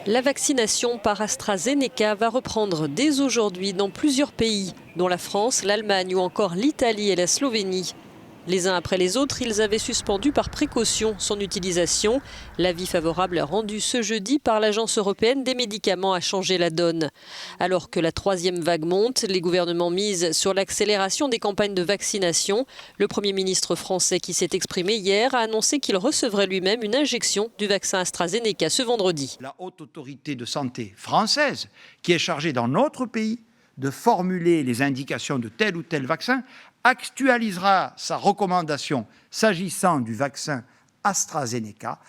La vaccination par AstraZeneca va reprendre dès aujourd'hui dans plusieurs pays, dont la France, l'Allemagne ou encore l'Italie et la Slovénie. Les uns après les autres, ils avaient suspendu par précaution son utilisation. L'avis favorable rendu ce jeudi par l'Agence européenne des médicaments a changé la donne. Alors que la troisième vague monte, les gouvernements misent sur l'accélération des campagnes de vaccination. Le Premier ministre français qui s'est exprimé hier a annoncé qu'il recevrait lui-même une injection du vaccin AstraZeneca ce vendredi. La haute autorité de santé française, qui est chargée dans notre pays de formuler les indications de tel ou tel vaccin, actualisera sa recommandation s'agissant du vaccin AstraZeneca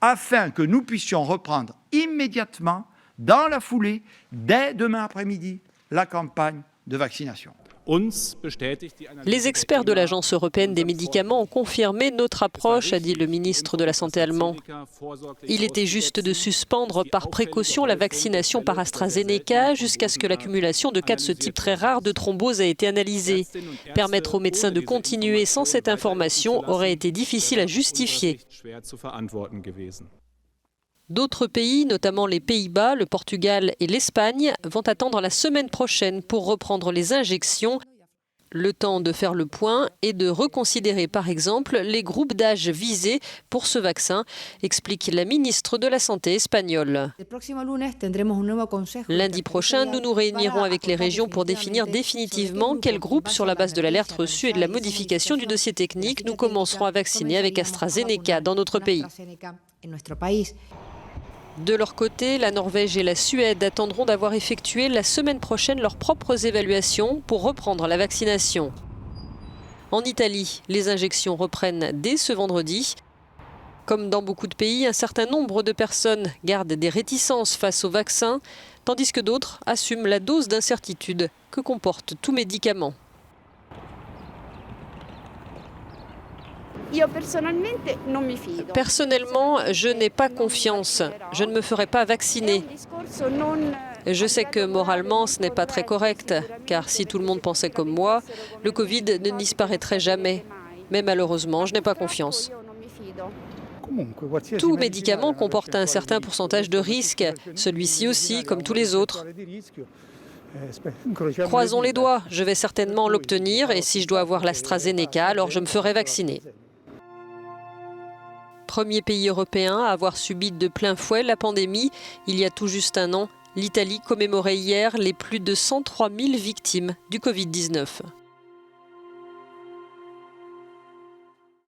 afin que nous puissions reprendre immédiatement, dans la foulée, dès demain après-midi, la campagne de vaccination. Les experts de l'Agence européenne des médicaments ont confirmé notre approche, a dit le ministre de la Santé allemand. Il était juste de suspendre par précaution la vaccination par AstraZeneca jusqu'à ce que l'accumulation de cas de ce type très rare de thrombose ait été analysée. Permettre aux médecins de continuer sans cette information aurait été difficile à justifier. D'autres pays, notamment les Pays-Bas, le Portugal et l'Espagne, vont attendre la semaine prochaine pour reprendre les injections. Le temps de faire le point et de reconsidérer par exemple les groupes d'âge visés pour ce vaccin, explique la ministre de la Santé espagnole. Lundi prochain, nous nous réunirons avec les régions pour définir définitivement quel groupe, sur la base de l'alerte reçue et de la modification du dossier technique, nous commencerons à vacciner avec AstraZeneca dans notre pays. De leur côté, la Norvège et la Suède attendront d'avoir effectué la semaine prochaine leurs propres évaluations pour reprendre la vaccination. En Italie, les injections reprennent dès ce vendredi. Comme dans beaucoup de pays, un certain nombre de personnes gardent des réticences face au vaccin, tandis que d'autres assument la dose d'incertitude que comporte tout médicament. Personnellement, je n'ai pas confiance. Je ne me ferai pas vacciner. Je sais que moralement, ce n'est pas très correct, car si tout le monde pensait comme moi, le Covid ne disparaîtrait jamais. Mais malheureusement, je n'ai pas confiance. Tout médicament comporte un certain pourcentage de risque, celui-ci aussi, comme tous les autres. Croisons les doigts, je vais certainement l'obtenir et si je dois avoir l'AstraZeneca, alors je me ferai vacciner. Premier pays européen à avoir subi de plein fouet la pandémie, il y a tout juste un an, l'Italie commémorait hier les plus de 103 000 victimes du Covid-19.